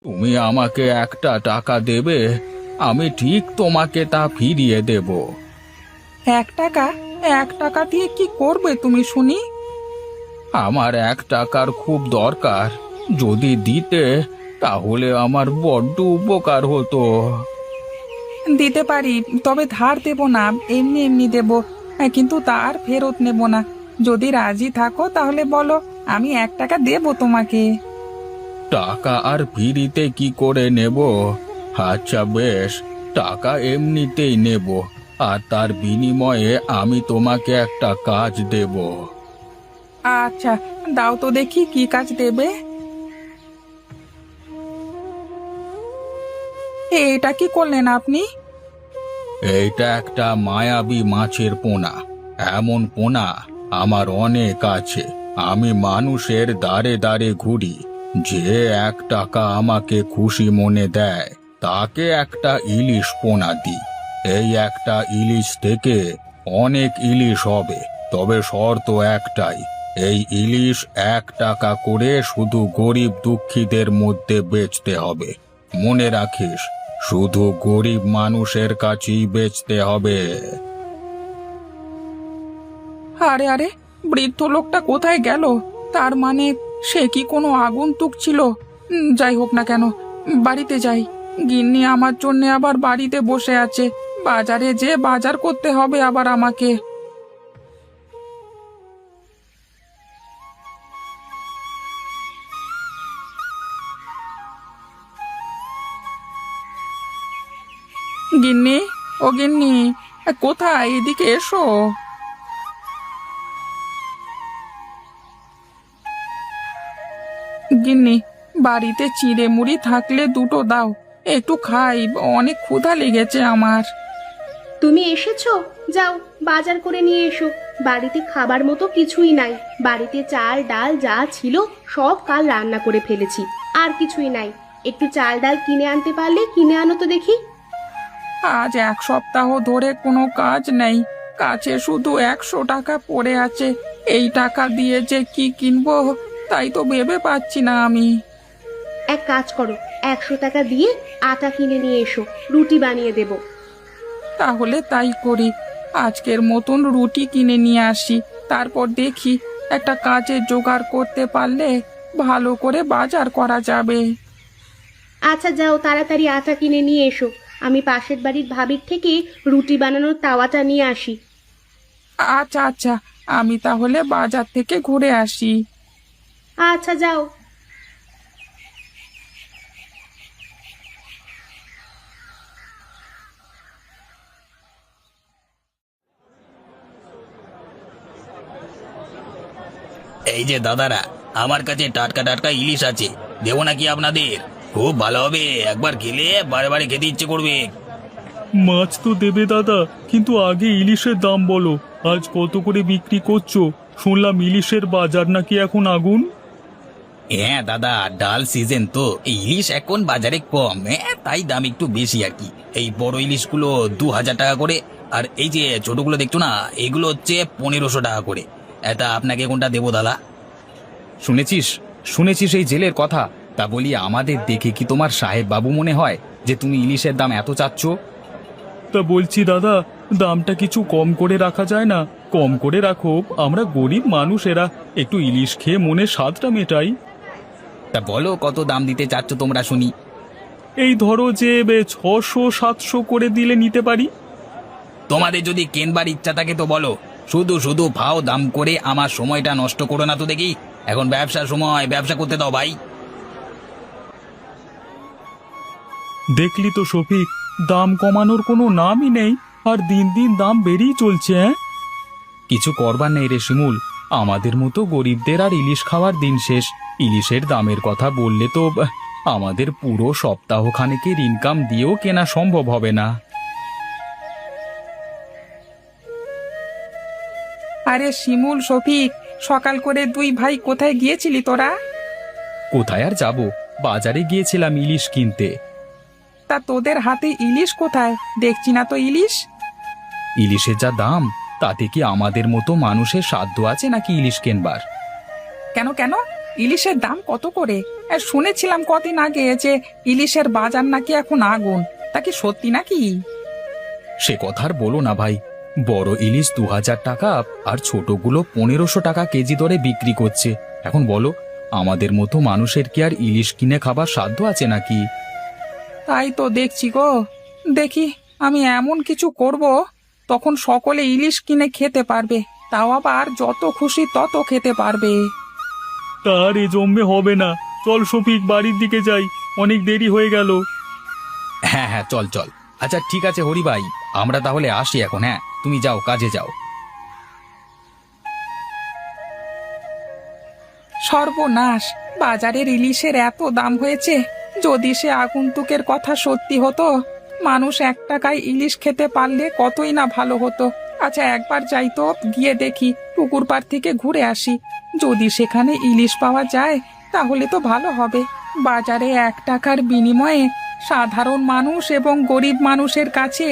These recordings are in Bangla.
তুমি আমাকে একটা টাকা দেবে, আমি ঠিক তোমাকে তা ফিরিয়ে দেব। 1 টাকা? 1 টাকা দিয়ে কি করবে তুমি শুনি? আমার 1 টাকার খুব দরকার, যদি দিতে তাহলে আমার বড্ড উপকার হতো। দিতে পারি, তবে ধার দেব না, এমনি এমনি দেব। কিন্তু তার ফেরত নেব না। যদি রাজি থাকো তাহলে বলো, আমি 1 টাকা দেব তোমাকে। টাকা আর ফিরিতে কি করে নেব? আচ্ছা বেশ, টাকা এমনিতেই নেব, আর তার বিনিময়ে আমি তোমাকে একটা কাজ দেব। আচ্ছা, দাও তো দেখি কি কাজ দেবে। এটা কি করলেন আপনি? এইটা একটা মায়াবী মাছের পোনা। এমন পোনা আমার অনেক আছে। আমি মানুষের দ্বারে দ্বারে ঘুরি, যে 1 টাকা আমাকে খুশি মনে দেয় তাকে একটা ইলিশ পোনা দিই। এই একটা ইলিশ থেকে অনেক ইলিশ হবে, তবে শর্ত একটাই, এই ইলিশ 1 টাকা করে শুধু গরিব দুঃখীদের মধ্যে বেচতে হবে। মনে রাখিস, শুধু গরিব মানুষের কাছেই বেচতে হবে। আরে আরে, বৃদ্ধ লোকটা কোথায় গেল? তার মানে সে কি কোনো আগন্তুক ছিল? যাই হোক না কেন, বাড়িতে যাই। গিন্নি আমার জন্য আবার বাড়িতে বসে আছে। বাজারে যে বাজার করতে হবে আবার আমাকে। গিন্নি, ও গিন্নি, কোথায়? এদিকে এসো। গিন্নি, বাড়িতে চিড়ে মুড়ি থাকলে দুটো দাও, একটু খাই, অনেক ক্ষুধা লেগেছে আমার। তুমি এসেছো? যাও, বাজার করে নিয়ে এসো। বাড়িতে খাবার মতো কিছুই নাই। বাড়িতে চাল ডাল যা ছিল সব কাল রান্না করে ফেলেছি, আর কিছুই নাই। একটু চাল ডাল কিনে আনতে পারলে কিনে আনো তো দেখি। আজ 1 সপ্তাহ ধরে কোনো কাজ নেই, কাছে শুধু 100 টাকা পড়ে আছে। এই টাকা দিয়ে যে কি কিনবো তাই তো ভেবে পাচ্ছি না আমি। এক কাজ করো, 100 টাকা দিয়ে আটা কিনে নিয়ে এসো, রুটি বানিয়ে দেব। তাহলে তাই করি, আজকের মতন রুটি কিনে নিয়ে আসি, তারপর দেখি একটা কাজের জোগাড় করতে পারলে ভালো করে বাজার করা যাবে। আচ্ছা যাও, তাড়াতাড়ি আটা কিনে নিয়ে এসো। আমি পাশের বাড়ির ভাবির থেকে রুটি বানানোর তাওয়াটা নিয়ে আসি। আচ্ছা আচ্ছা, আমি তাহলে বাজার থেকে ঘুরে আসি। আচ্ছা যাও। এই যে দাদারা, আমার কাছে টাটকা টাটকা ইলিশ আছে, দেবো নাকি আপনাদের? খুব ভালো হবে, একবার খেলে বারে বারে খেতে ইচ্ছে করবে। মাছ তো দেবে দাদা, কিন্তু আগে ইলিশের দাম বলো। আজ কত করে বিক্রি করছো? শুনলাম ইলিশের বাজার নাকি এখন আগুন। হ্যাঁ দাদা, ডাল সিজন তো, এই ইলিশ এখন বাজারে কম, তাই দাম একটু বেশি আর কি। এই বড় ইলিশগুলো 2000 টাকা করে, আর এই যে ছোটগুলো দেখছো না, এগুলো হচ্ছে 1500 টাকা করে। এটা আপনাকে কোনটা দেবো দাদা? শুনেছিস শুনেছিস এই জেলের কথা? তা বলি, আমাদের দেখে কি তোমার সাহেব বাবু মনে হয় যে তুমি ইলিশের দাম এত চাচ্ছ? তা বলছি দাদা, দামটা কিছু কম করে রাখা যায় না? কম করে রাখো, আমরা গরিব মানুষেরা একটু ইলিশ খেয়ে মনের স্বাদটা মেটাই। তা বলো, কত দাম দিতে চাচ্ছ তোমরা শুনি। এই ধরো যে 600-700 করে দিলে নিতে পারি। তোমাদের যদি কেনবার ইচ্ছা থাকে তো বলো, শুধু শুধু ভাও দাম করে আমার সময়টা নষ্ট করো না তো দেখি। এখন ব্যবসার সময়, ব্যবসা করতে দাও ভাই। দেখলি তো শফিক, দাম কমানোর কোনো নামই নেই, আর দিন দিন দাম বেড়েই চলছে। কিছু করবার নেই রে শিমুল, আমাদের মতো গরিবদের আর ইলিশ খাওয়ার দিন শেষ। ইলিশের দামের কথা বললে তো আমাদের পুরো সপ্তাহখানেকের ইনকাম দিয়েও কেনা সম্ভব হবে না। আরে শিমুল, শফিক, সকাল করে দুই ভাই কোথায় গিয়েছিলি তোরা? কোথায় আর যাব, বাজারে গিয়েছিলাম ইলিশ কিনতে। তা তোদের হাতে ইলিশ কোথায়? দেখছি না তো ইলিশ। ইলিশের যা দাম, তাতে কি আমাদের মতো মানুষের সাধ্য আছে নাকি ইলিশ কেনবার? কেন কেন, ইলিশের দাম কত করে? শুনেছিলাম কদিন আগে যে ইলিশের বাজার নাকি এখন আগুন, তা কি সত্যি নাকি? সে কথা আর বলো না ভাই, বড় ইলিশ 2000 টাকা আর ছোটগুলো 1500 টাকা কেজি দরে বিক্রি করছে। এখন বলো, আমাদের মতো মানুষের কি আর ইলিশ কিনে খাবার সাধ্য আছে নাকি? তাই তো দেখছি গো। দেখি আমি এমন কিছু করব তখন সকলে ইলিশ কিনে খেতে পারবে, তাও আবার যত খুশি তত খেতে পারবে। তার এ জমবে হবে না। চল শফিক, বাড়ির দিকে যাই, অনেক দেরি হয়ে গেল। হ্যাঁ হ্যাঁ, চল চল। আচ্ছা ঠিক আছে হরি ভাই, আমরা তাহলে আসি এখন। হ্যাঁ, তুমি যাও, কাজে যাও। সর্বনাশ, বাজারের ইলিশের এত দাম হয়েছে। যদি সে আগন্তুকের কথা সত্যি হতো, মানুষ 1 টাকায় ইলিশ খেতে পারলে কতই না ভালো হতো। আচ্ছা একবার যাই তো, গিয়ে দেখি, পুকুর পাড় থেকে ঘুরে আসি। যদি সেখানে ইলিশ পাওয়া যায় তাহলে তো ভালো হবে। বাজারে 1 টাকার বিনিময়ে সাধারণ মানুষ এবং গরিব মানুষের কাছে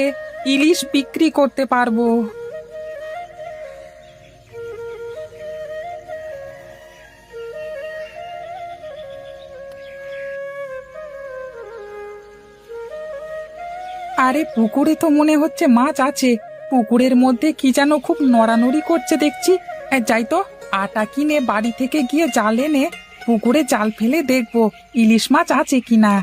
ইলিশ বিক্রি করতে পারবো। আরে পুকুরে তো মনে হচ্ছে মাছ আছে। পুকুরের মধ্যে কি যেন খুব নড়ানড়ি করছে দেখছি। যাই তো, আটা কিনে বাড়ি থেকে গিয়ে জাল এনে পুকুরে জাল ফেলে দেখবো ইলিশ মাছ আছে কিনা।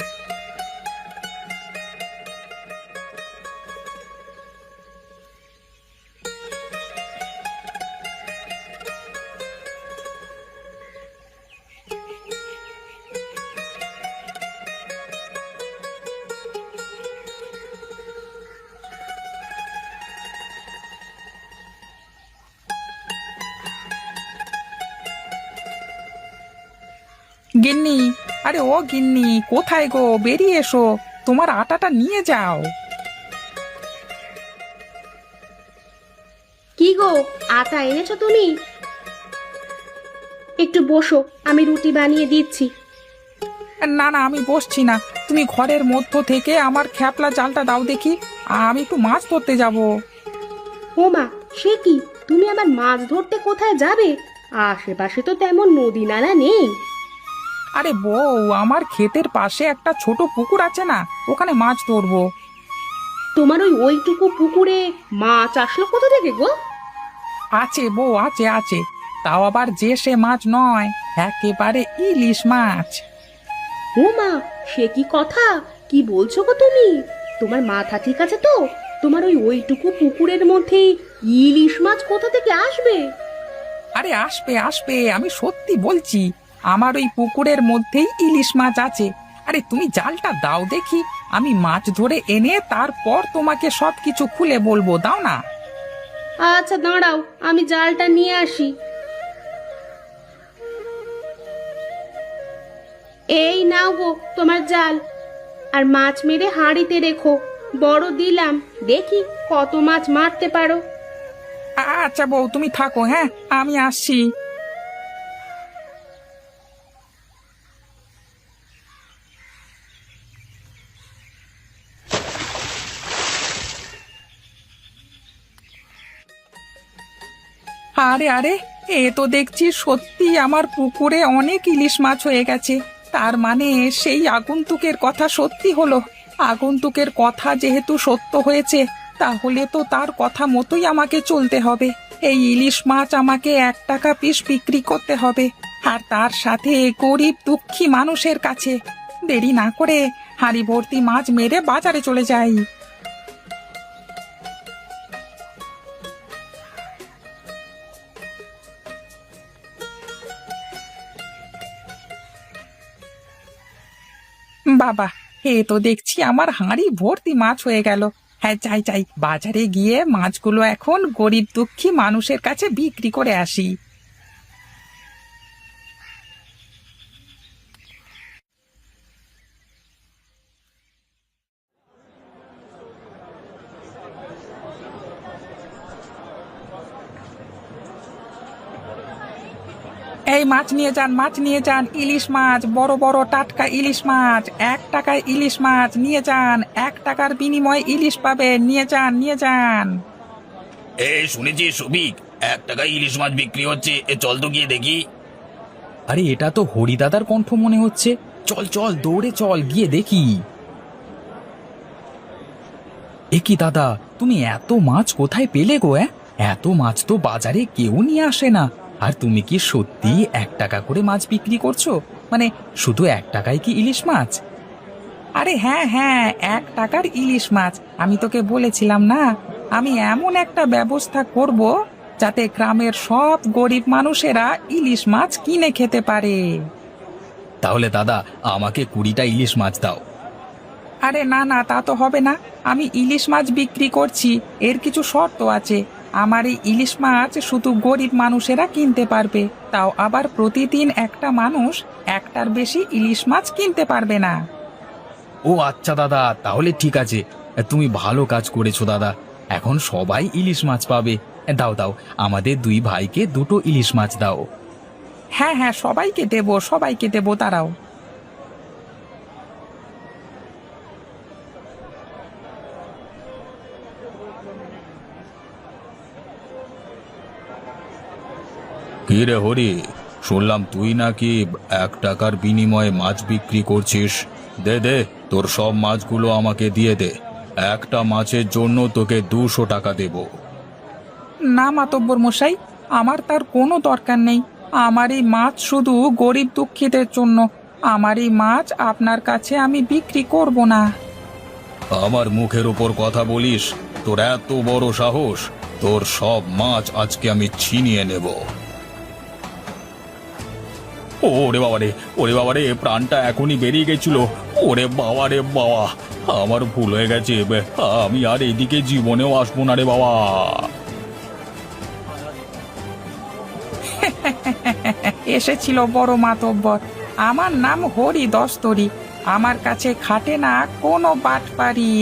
গিন্নি, আরে ও গিন্নি, কোথায় গো? বেরিয়ে এসো, তোমার আটাটা নিয়ে যাও। কি গো, আটা এনেছো তুমি? একটু বসো, আমি রুটি বানিয়ে দিচ্ছি। না না, আমি বসছি না। তুমি ঘরের মধ্য থেকে আমার খ্যাপলা জালটা দাও দেখি, আমি একটু মাছ ধরতে যাব। ও মা, সে কি, তুমি আবার মাছ ধরতে কোথায় যাবে? আশেপাশে তো তেমন নদী নালা নেই। আরে বউ, আমার ক্ষেতের পাশে একটা ছোট পুকুর আছে না, ওখানে মাছ ধরবো। তোমার ওইটুকু পুকুরে মাছ আসলো কোথা থেকে গো? আছে বউ, আছে আছে, তাও আবার যে সে মাছ নয়, একেবারে ইলিশ মাছ। ও মা, সে কি কথা, কি বলছো গো তুমি? তোমার মাথা ঠিক আছে তো? তোমার ওইটুকু পুকুরের মধ্যে ইলিশ মাছ কোথা থেকে আসবে? আরে আসবে আসবে, আমি সত্যি বলছি, আমার ওই পুকুরের মধ্যেই ইলিশ মাছ আছে। আরে তুমি জালটা দাও দেখি, আমি মাছ ধরে এনে তারপর তোমাকে সবকিছু খুলে বলবো, দাও না। আচ্ছা দাঁড়াও, আমি জালটা নিয়ে আসি। এই নাও গো তোমার জাল, আর মাছ মেরে হাঁড়িতে রেখো। বড় দিলাম, দেখি কত মাছ মারতে পারো। আচ্ছা বউ, তুমি থাকো, হ্যাঁ আমি আসছি। আরে আরে, এ তো দেখছি সত্যি আমার পুকুরে অনেক ইলিশ মাছ হয়ে গেছে। তার মানে সেই আগন্তুকের কথা সত্যি হলো। আগন্তুকের কথা যেহেতু সত্য হয়েছে, তাহলে তো তার কথা মতোই আমাকে চলতে হবে। এই ইলিশ মাছ আমাকে 1 টাকা পিস বিক্রি করতে হবে, আর তার সাথে গরিব দুঃখী মানুষের কাছে। দেরি না করে হাঁড়ি ভর্তি মাছ মেরে বাজারে চলে যাই। বাবা, এ তো দেখছি আমার হাঁড়ি ভর্তি মাছ হয়ে গেল। হ্যাঁ, যাই যাই, বাজারে গিয়ে মাছগুলো এখন গরিব দুঃখী মানুষের কাছে বিক্রি করে আসি। এই মাছ নিয়ে যান, মাছ নিয়ে যান, ইলিশ মাছ, বড় বড় টাটকা ইলিশ মাছ। 1 টাকায় ইলিশ মাছ নিয়ে যান, 1 টাকার বিনিময়ে ইলিশ পাবেন, নিয়ে যান নিয়ে যান। এই শুনেছি সবিক, 1 টাকায় ইলিশ মাছ বিক্রি হচ্ছে, চল তো গিয়ে দেখি। আরে এটা তো হরিদাদার কণ্ঠ মনে হচ্ছে। চল চল দৌড়ে চল গিয়ে দেখি। এ কি দাদা, তুমি এত মাছ কোথায় পেলে গো? এত মাছ তো বাজারে কেউ নিয়ে আসে না। আর তুমি কি সত্যি 1 টাকা করে মাছ বিক্রি করছো? মানে শুধু 1 টাকায় কি ইলিশ মাছ? আরে হ্যাঁ হ্যাঁ, 1 টাকার ইলিশ মাছ। আমি তোকে বলেছিলাম না, আমি এমন একটা ব্যবস্থা করব যাতে গ্রামের সব গরিব মানুষেরা ইলিশ মাছ কিনে খেতে পারে। তাহলে দাদা, আমাকে 20টা ইলিশ মাছ দাও। আরে না না, তা তো হবে না। আমি ইলিশ মাছ বিক্রি করছি, এর কিছু শর্ত আছে। আমার এই ইলিশ মাছ শুধু গরিব মানুষেরা কিনতে পারবে, তাও আবার প্রতিদিন একটা মানুষ 1টার বেশি ইলিশ মাছ কিনতে পারবে না। ও আচ্ছা দাদা, তাহলে ঠিক আছে। তুমি ভালো কাজ করেছো দাদা, এখন সবাই ইলিশ মাছ পাবে। দাও দাও, আমাদের 2 ভাইকে 2টো ইলিশ মাছ দাও। হ্যাঁ হ্যাঁ, সবাইকে দেবো, তারাও। কি রে হরি, শুনলাম তুই নাকি 1 টাকার বিনিময়ে মাছ বিক্রি করছিস। দে দে, তোর সব মাছগুলো আমাকে দিয়ে দে। একটা মাছের জন্য তোকে 200 টাকা দেব। না মাতব্বর মশাই, আমার তার কোনো দরকার নেই। আমার এই মাছ শুধু গরিব দুঃখীদের জন্য। আমার এই মাছ আপনার কাছে আমি বিক্রি করব না। আমার মুখের উপর কথা বলিস? তোর এত বড় সাহস! তোর সব মাছ আজকে আমি ছিনিয়ে নেব। ওরে বাবারে, ওরে বাবারে, প্রাণটা এখনই বেরিয়ে গেছিল। ওরে বাবারে বাবা, আমার ভুল হয়ে গেছে। আমি আর এদিকে জীবনেও আসবো না রে বাবা। এসেছিল বড় মাতব্বর। আমার নাম হরি দস্তরি। আমার কাছে খাটে না কোনো বাটপারি।